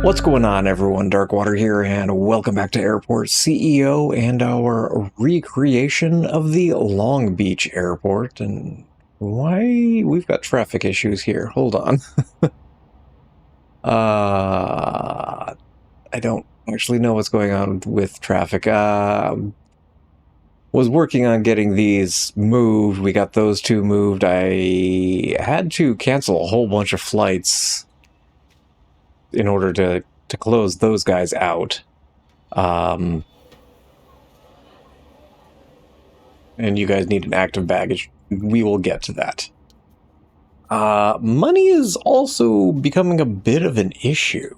What's going on, everyone? Darkwater here, and welcome back to Airport CEO and our recreation of the Long Beach Airport. And why we've got traffic issues here. Hold on. I don't actually know what's going on with traffic. Was working on getting these moved. We got those two moved. I had to cancel a whole bunch of flights in order to close those guys out. And you guys need an active baggage. We will get to that. Money is also becoming a bit of an issue.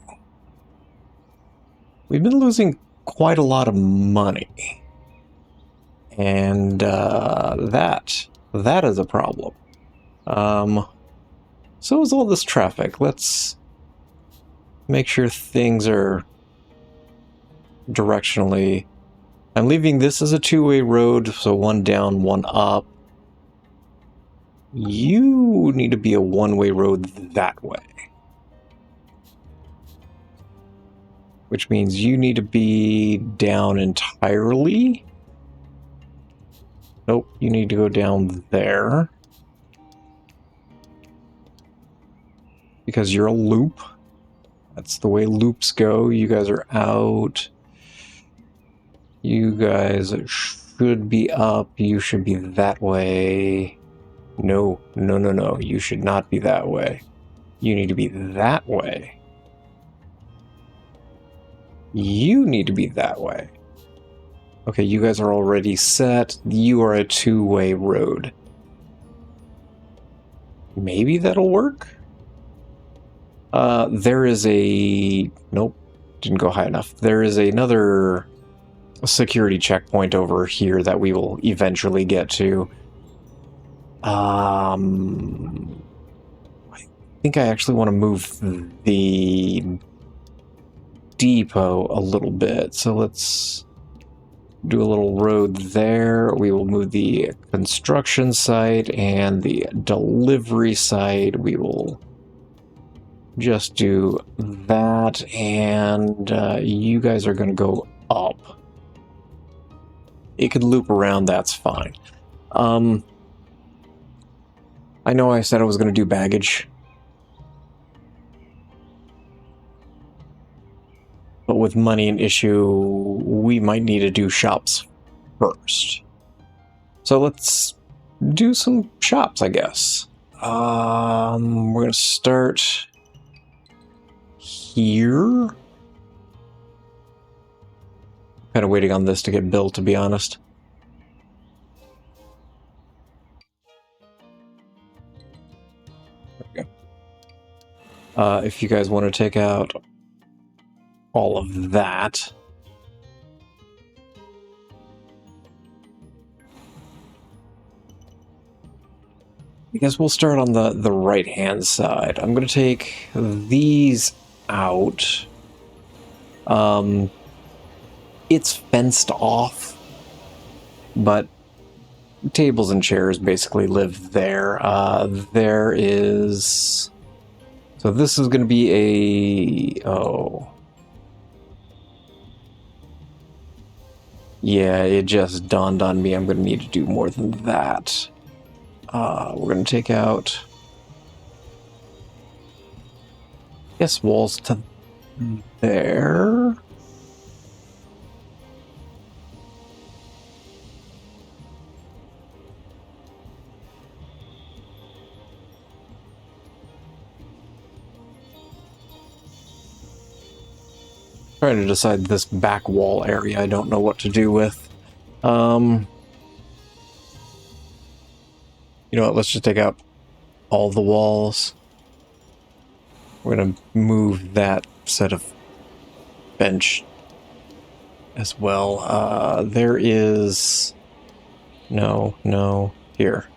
We've been losing quite a lot of money. And that is a problem. So is all this traffic. Let's make sure things are directionally. I'm leaving this as a two-way road, so one down, one up. You need to be a one-way road that way. Which means you need to be down entirely. Nope, you need to go down there. Because you're a loop. That's the way loops go. You guys are out. You guys should be up. You should be that way. No. You should not be that way. You need to be that way. You need to be that way. Okay, you guys are already set. You are a two-way road. Maybe that'll work? There is a... Nope, didn't go high enough. There is another security checkpoint over here that we will eventually get to. I think I actually want to move the depot a little bit. So let's do a little road there. We will move the construction site and the delivery site. We will just do that, and you guys are going to go up. It could loop around, that's fine. I know I said I was going to do baggage, but with money an issue, we might need to do shops first. So let's do some shops, I guess. We're going to start here. Kind of waiting on this to get built, to be honest. There we go. If you guys want to take out all of that. I guess we'll start on the right-hand side. I'm going to take these out. It's fenced off, but tables and chairs basically live there. There is... So this is going to be a... Oh. Yeah, it just dawned on me I'm going to need to do more than that. We're going to take out... I guess walls to there. Trying to decide this back wall area I don't know what to do with. You know what, let's just take out all the walls. We're going to move that set of bench as well. There is... No, here.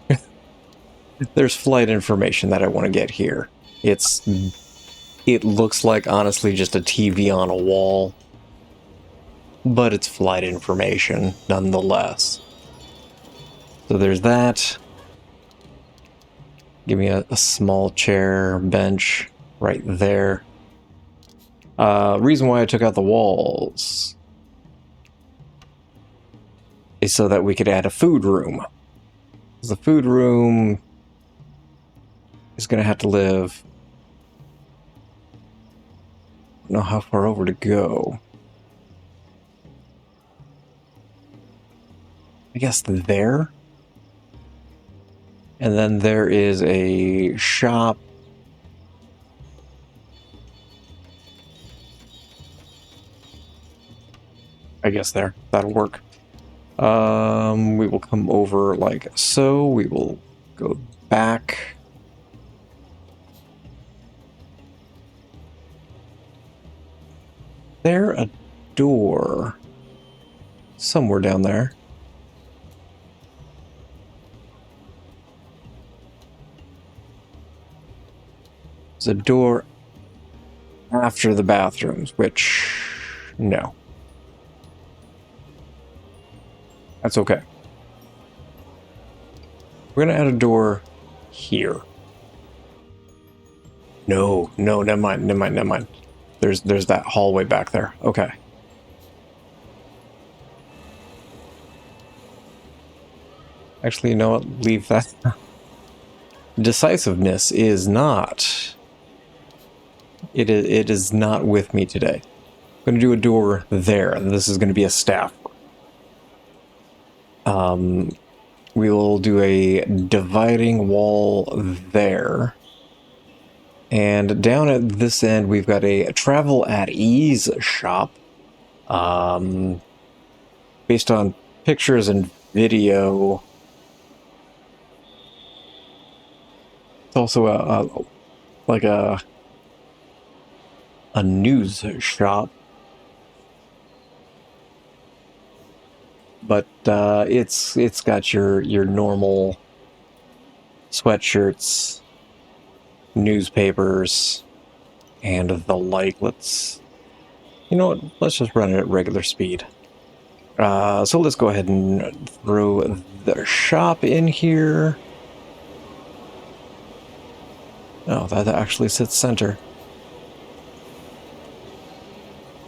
There's flight information that I want to get here. It looks like, honestly, just a TV on a wall. But it's flight information, nonetheless. So there's that. Give me a small chair, bench right there. Reason why I took out the walls is so that we could add a food room. The food room is going to have to live. I don't know how far over to go. I guess there. And then there is a shop. I guess there. That'll work. We will come over like so. We will go back. There a door somewhere down there. There's a door after the bathrooms, which no. That's okay. We're gonna add a door here. No, never mind. There's that hallway back there. Okay. Actually, you know what? Leave that. Decisiveness is not. It is not with me today. I'm gonna do a door there, and this is gonna be a staff. We will do a dividing wall there. And down at this end, we've got a travel at ease shop. Based on pictures and video. It's also like a news shop. But it's got your normal sweatshirts, newspapers, and the like. You know what? Let's just run it at regular speed. So let's go ahead and throw the shop in here. Oh, that actually sits center.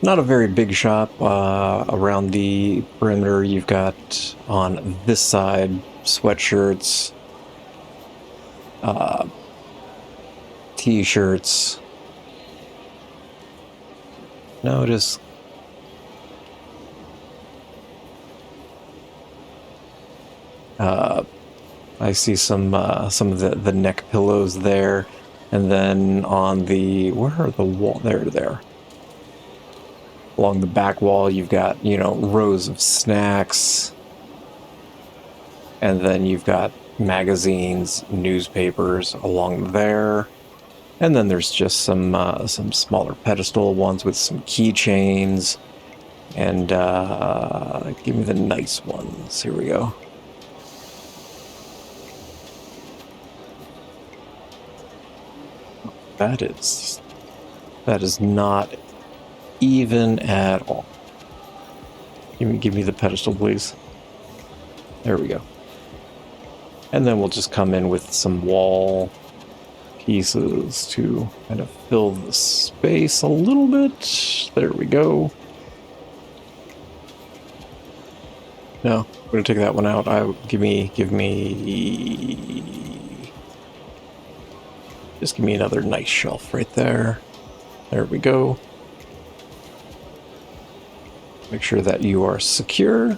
Not a very big shop. Around the perimeter, you've got on this side sweatshirts, t-shirts. Notice I see some of the neck pillows there, and then on the where are the wall? There. Along the back wall, you've got, you know, rows of snacks. And then you've got magazines, newspapers along there. And then there's just some smaller pedestal ones with some keychains. And give me the nice ones. Here we go. That is not even at all. Give me the pedestal, please. There we go. And then we'll just come in with some wall pieces to kind of fill the space a little bit. There we go. No, we're gonna take that one out. Just give me another nice shelf right there. There we go. Make sure that you are secure.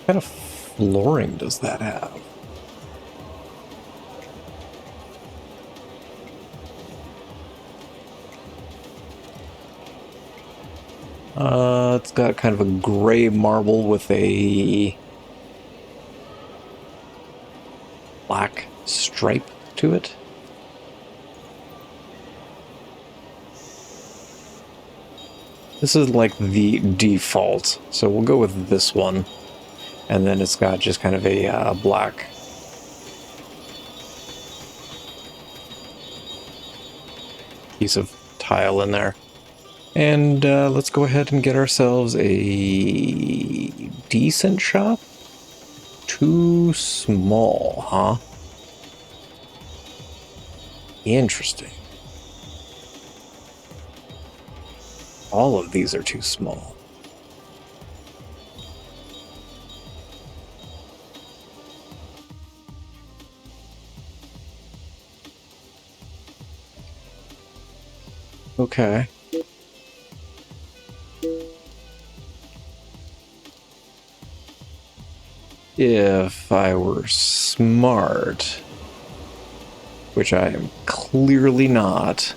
What kind of flooring does that have? It's got kind of a gray marble with a black stripe to it. This is like the default, so we'll go with this one. And then it's got just kind of a black piece of tile in there. And let's go ahead and get ourselves a decent shop. Too small, huh? Interesting. all of these are too small. Okay. If I were smart, which I am clearly not,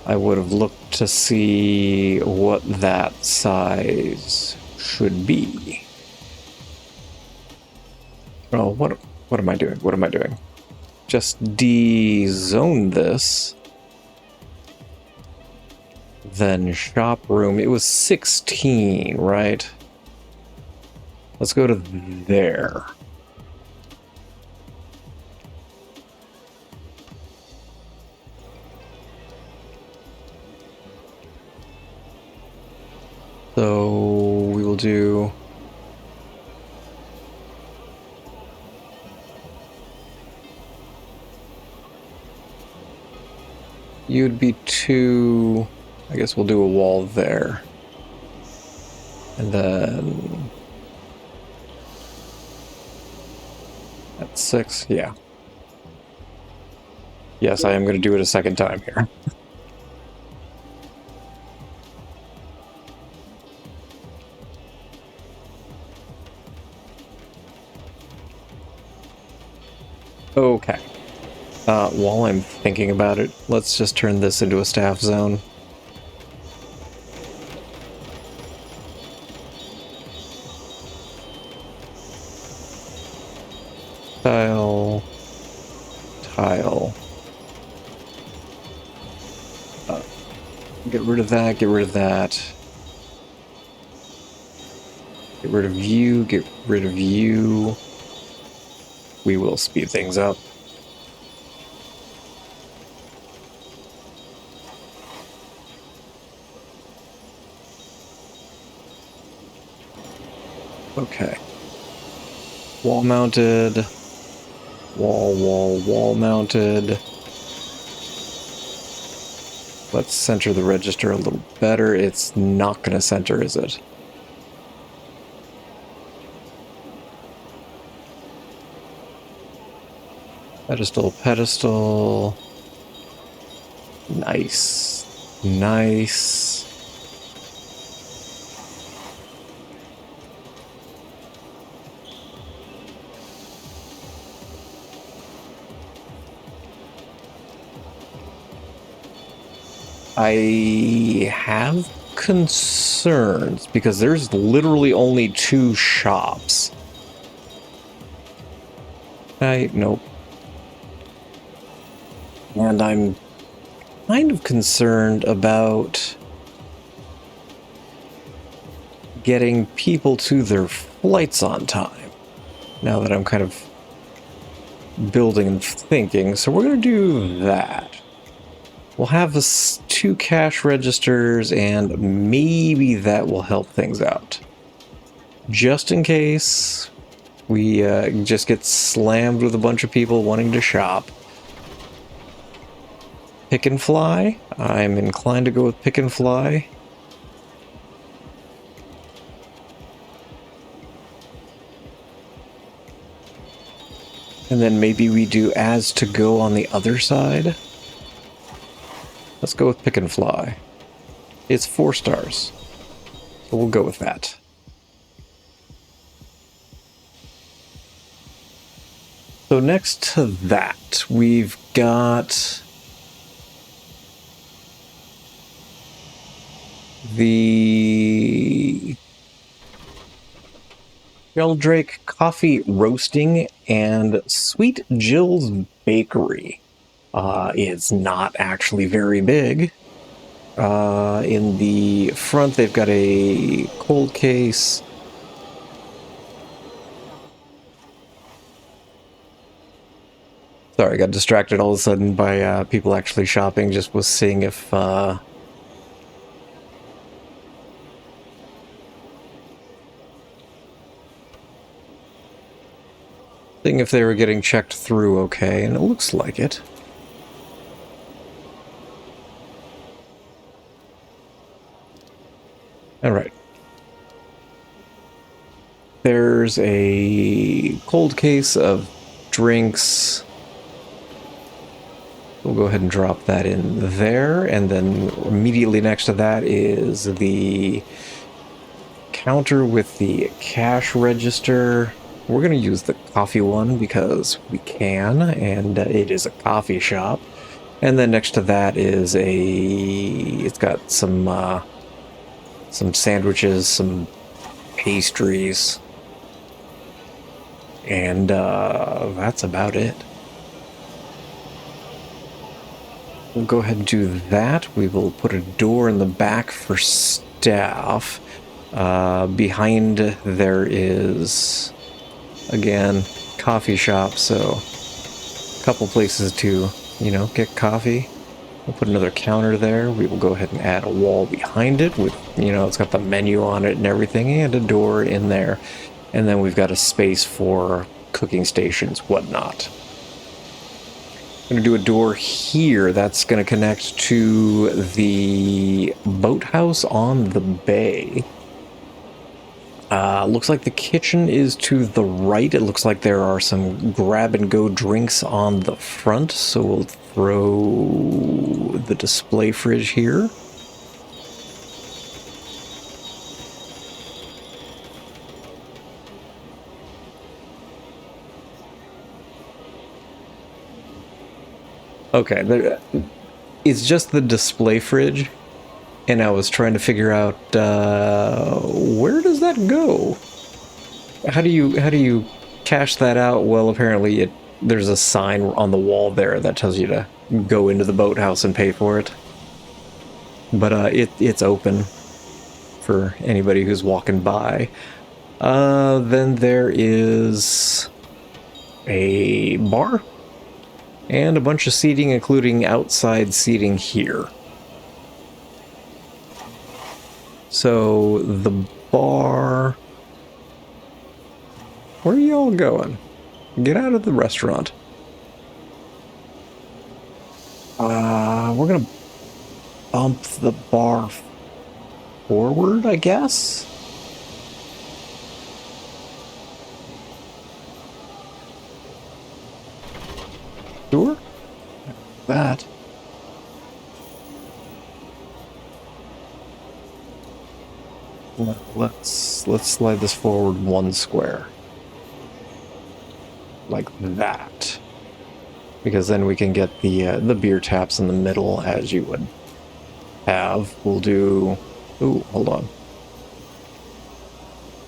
I would have looked to see what that size should be. Oh, what am I doing? What am I doing? Just de-zone this. Then shop room. It was 16, right? Let's go to there. So we will do... You'd be 2... I guess we'll do a wall there. And then... That's 6, yeah. Yes, I am going to do it a second time here. Okay. While I'm thinking about it, let's just turn this into a staff zone. Tile. Tile. Get rid of that, get rid of that. Get rid of you, get rid of you. We will speed things up. Okay. Wall mounted. Wall mounted. Let's center the register a little better. It's not going to center, is it? Pedestal, pedestal. Nice. Nice. I have concerns because there's literally only 2 shops. Nope. And I'm kind of concerned about getting people to their flights on time. Now that I'm kind of building and thinking, so we're going to do that. We'll have 2 cash registers, and maybe that will help things out. Just in case we just get slammed with a bunch of people wanting to shop. Pick and fly. I'm inclined to go with pick and fly. And then maybe we do as to go on the other side. Let's go with pick and fly. It's 4 stars. So we'll go with that. So next to that, we've got the Sheldrake Coffee Roasting and Sweet Jill's Bakery. It's not actually very big. In the front, they've got a cold case. Sorry, I got distracted all of a sudden by people actually shopping. Just was seeing if they were getting checked through okay, and it looks like it. All right. There's a cold case of drinks. We'll go ahead and drop that in there, and then immediately next to that is the counter with the cash register. We're going to use the coffee one because we can, and it is a coffee shop. And then next to that is it's got some sandwiches, some pastries, and that's about it. We'll go ahead and do that. We will put a door in the back for staff. Behind there is, again, coffee shop, so a couple places to, you know, get coffee. We'll put another counter there. We will go ahead and add a wall behind it with, you know, it's got the menu on it and everything, and a door in there. And then we've got a space for cooking stations, whatnot. I'm going to do a door here that's going to connect to the boathouse on the bay. Looks like the kitchen is to the right. It looks like there are some grab-and-go drinks on the front, so we'll throw the display fridge here. Okay, it's just the display fridge, and I was trying to figure out where does that go? How do you cash that out? Well, apparently there's a sign on the wall there that tells you to go into the boathouse and pay for it. But it's open for anybody who's walking by. Then there is a bar and a bunch of seating, including outside seating here. So the bar... Where are y'all going? Get out of the restaurant. We're gonna bump the bar forward, I guess? Sure. That. Let's slide this forward 1 square. Like that. Because then we can get the beer taps in the middle as you would have. We'll do... Ooh, hold on.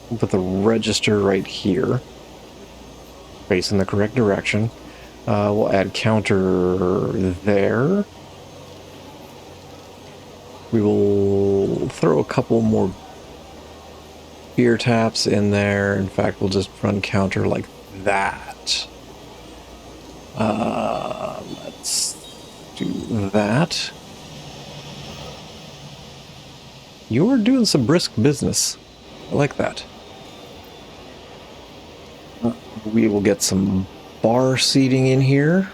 We'll put the register right here. Facing the correct direction. We'll add counter there. We will throw a couple more beer taps in there. In fact, we'll just run counter like that. Let's do that. You're doing some brisk business. I like that. We will get some bar seating in here.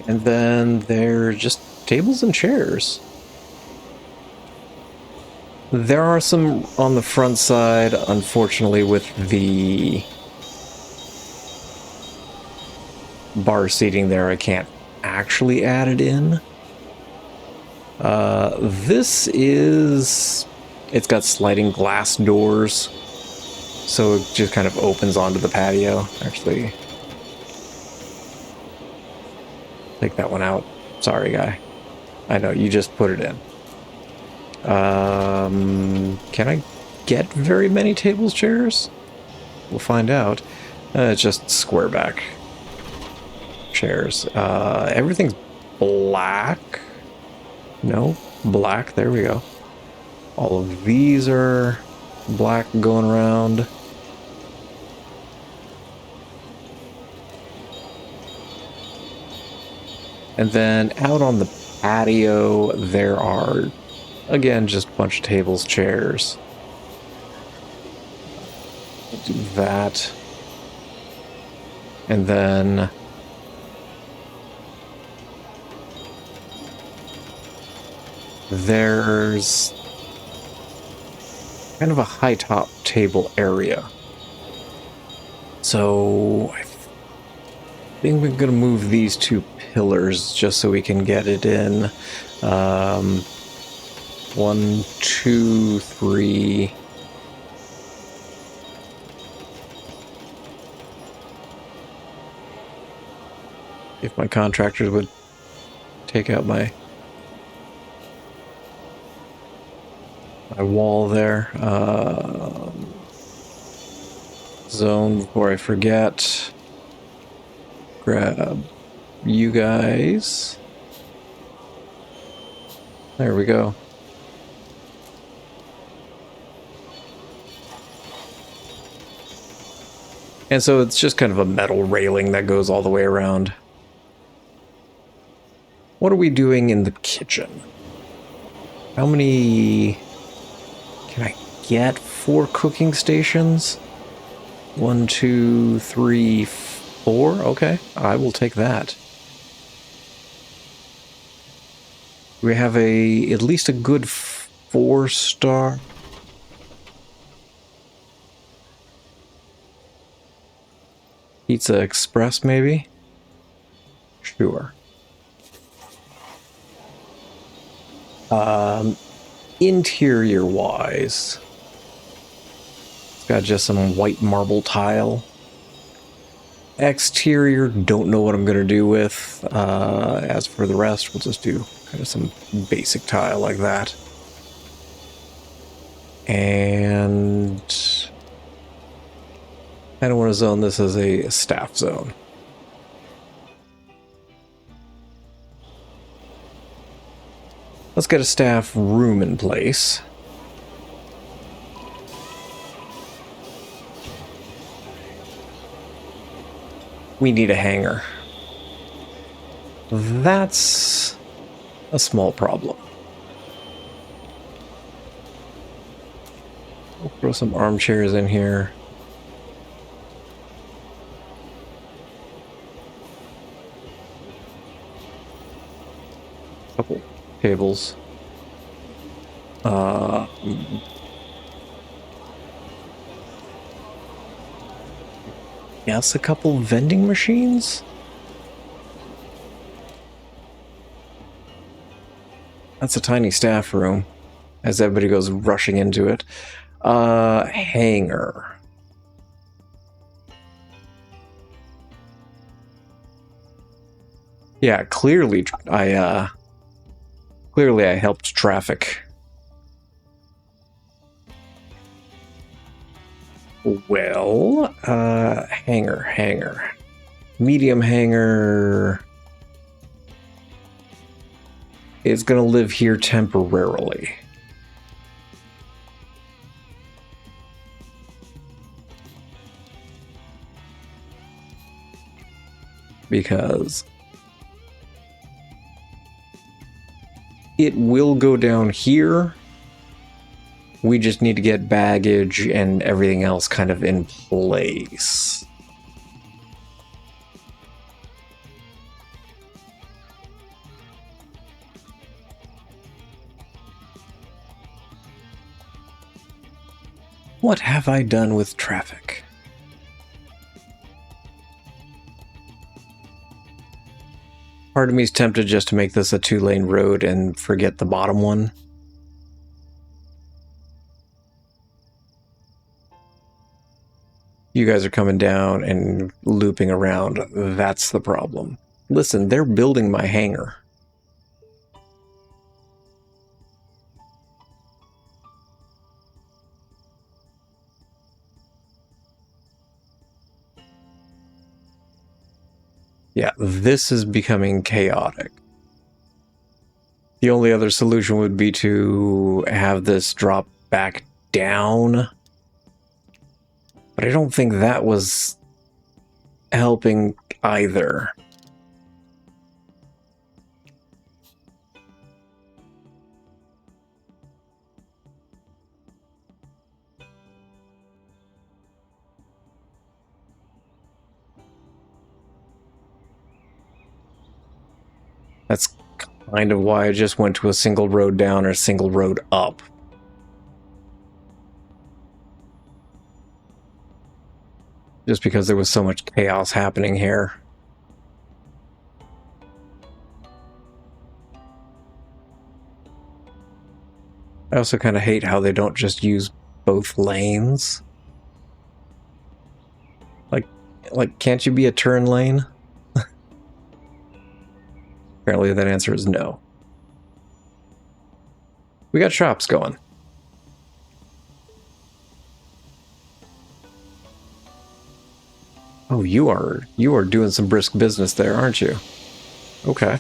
And then there are just tables and chairs. There are some on the front side, unfortunately, with the bar seating there, I can't actually add it in. This is... It's got sliding glass doors, so it just kind of opens onto the patio. Actually, take that one out. Sorry, guy. I know, you just put it in. Can I get very many tables, chairs? We'll find out. It's just square back chairs. Everything's black. No, black. There we go. All of these are black going around. And then out on the patio, there are Again, just a bunch of tables, chairs. We'll do that. And then there's kind of a high top table area. So I think we're going to move these two pillars just so we can get it in. 1, 2, 3. If my contractors would take out my wall there. Zone before I forget. Grab you guys. There we go. And so it's just kind of a metal railing that goes all the way around. What are we doing in the kitchen? How many can I get? 4 cooking stations? 1, 2, 3, 4? Okay, I will take that. We have at least a good 4-star. Pizza Express, maybe? Sure. Interior-wise, it's got just some white marble tile. Exterior, don't know what I'm going to do with. As for the rest, we'll just do kind of some basic tile like that. And I don't want to zone this as a staff zone. Let's get a staff room in place. We need a hangar. That's a small problem. We'll throw some armchairs in here. Couple tables. Yes, a couple vending machines? That's a tiny staff room, as everybody goes rushing into it. Hangar. Yeah, clearly I helped traffic. Well, hangar. Medium hangar is going to live here temporarily. Because it will go down here. We just need to get baggage and everything else kind of in place. What have I done with traffic? Part of me is tempted just to make this a 2-lane road and forget the bottom one. You guys are coming down and looping around. That's the problem. Listen, they're building my hangar. Yeah, this is becoming chaotic. The only other solution would be to have this drop back down. But I don't think that was helping either. That's kind of why I just went to a single road down or a single road up. Just because there was so much chaos happening here. I also kind of hate how they don't just use both lanes. Like, can't you be a turn lane? Apparently that answer is no. We got shops going. Oh, you are doing some brisk business there, aren't you? Okay.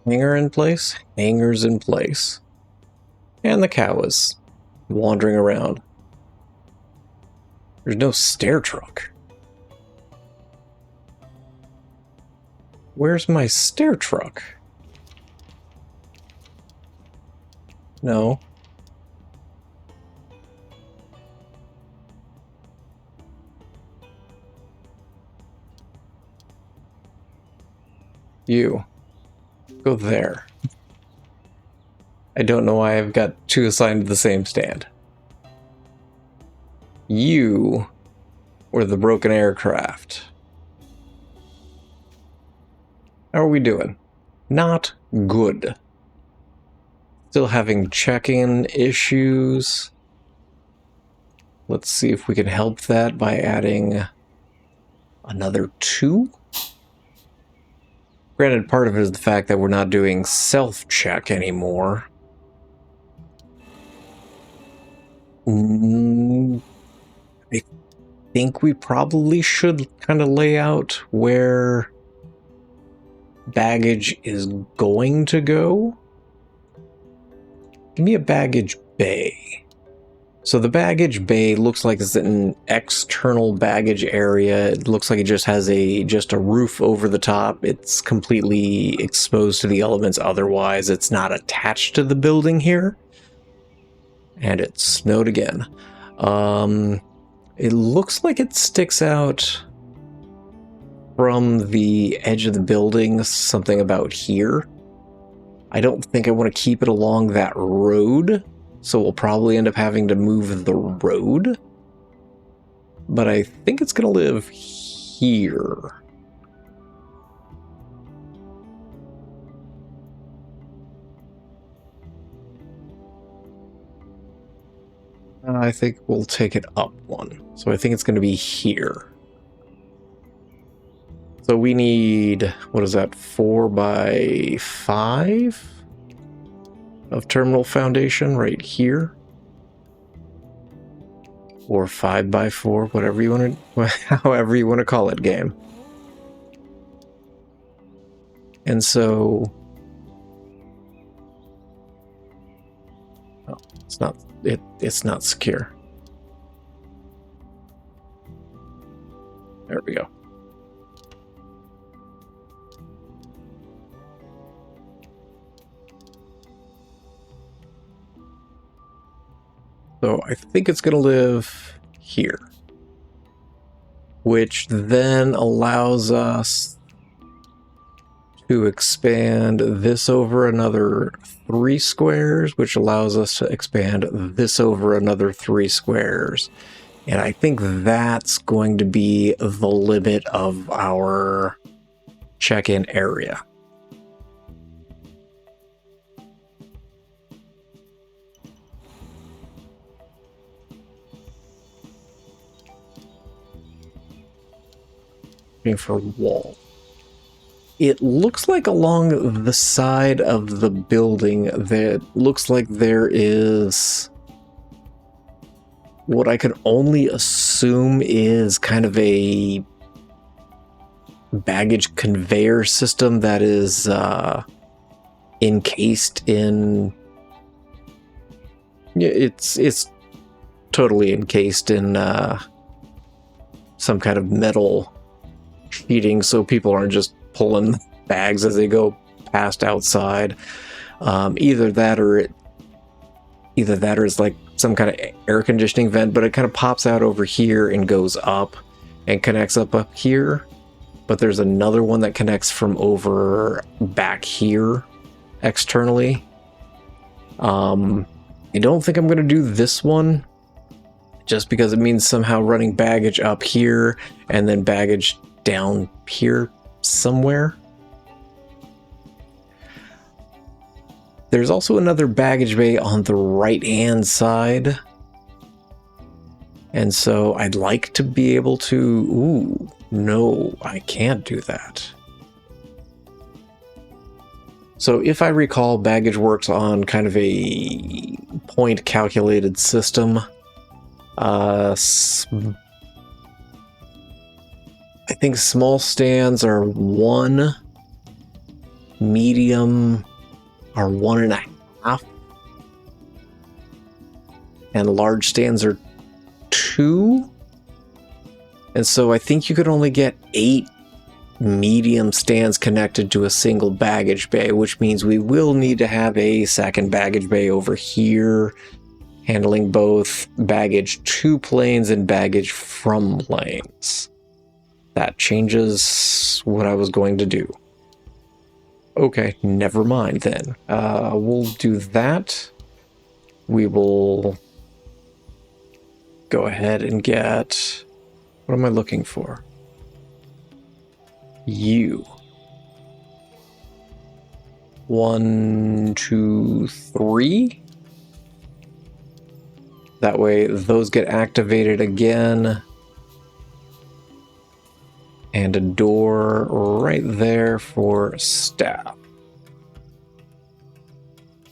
Hangar in place, hangars in place. And the cow is wandering around. There's no stair truck. Where's my stair truck? No. You. Go there. I don't know why I've got two assigned to the same stand. You were the broken aircraft. How are we doing? Not good. Still having check-in issues. Let's see if we can help that by adding another 2. Granted, part of it is the fact that we're not doing self-check anymore. I think we probably should kind of lay out where baggage is going to go. Give me a baggage bay. So the baggage bay looks like it's an external baggage area. It looks like it just has just a roof over the top. It's completely exposed to the elements. Otherwise, it's not attached to the building here. And it snowed again. It looks like it sticks out from the edge of the building, something about here. I don't think I want to keep it along that road. So we'll probably end up having to move the road. But I think it's going to live here. I think we'll take it up one. So I think it's going to be here. So we need, what is that, 4 by 5? Of terminal foundation right here, or 5 by 4, whatever you want to, however you want to call it, game. And so, oh, it's not secure. There we go. So I think it's going to live here, which then allows us to expand this over another 3 squares, which allows us to expand this over another 3 squares. And I think that's going to be the limit of our check-in area. For a wall. It looks like along the side of the building that looks like there is what I could only assume is kind of a baggage conveyor system that is encased in, it's totally encased in some kind of metal sheeting, so people aren't just pulling bags as they go past outside. Either that or it's like some kind of air conditioning vent, but it kind of pops out over here and goes up and connects up here. But there's another one that connects from over back here externally. I don't think I'm going to do this one, just because it means somehow running baggage up here and then baggage down here somewhere. There's also another baggage bay on the right-hand side. And so I'd like to be able to... Ooh, no, I can't do that. So if I recall, baggage works on kind of a point calculated system. I think small stands are 1, medium are 1.5, and large stands are 2. And so I think you could only get 8 medium stands connected to a single baggage bay, which means we will need to have a second baggage bay over here, handling both baggage to planes and baggage from planes. That changes what I was going to do. Okay, never mind then. We'll do that. We will go ahead and get... What am I looking for? You. 1, 2, 3. That way those get activated again. And a door right there for staff.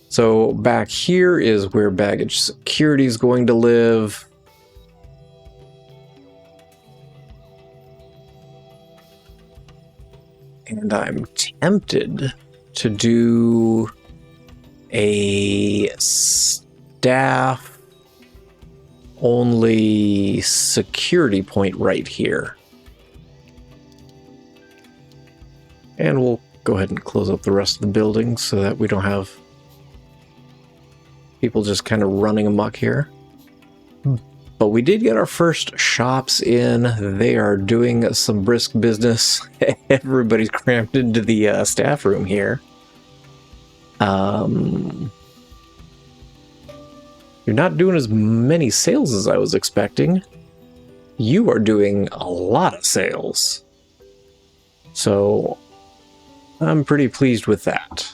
So back here is where baggage security is going to live. And I'm tempted to do a staff only security point right here. And we'll go ahead and close up the rest of the building so that we don't have people just kind of running amok here. But we did get our first shops in. They are doing some brisk business. Everybody's crammed into the staff room here. You're not doing as many sales as I was expecting. You are doing a lot of sales. So I'm pretty pleased with that.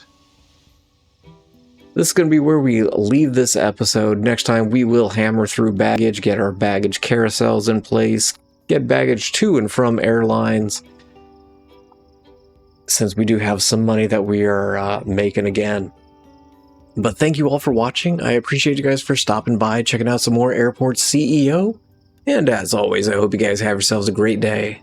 This is going to be where we leave this episode. Next time we will hammer through baggage, get our baggage carousels in place, get baggage to and from airlines, since we do have some money that we are making again. But thank you all for watching. I appreciate you guys for stopping by, checking out some more Airport CEO. And as always, I hope you guys have yourselves a great day.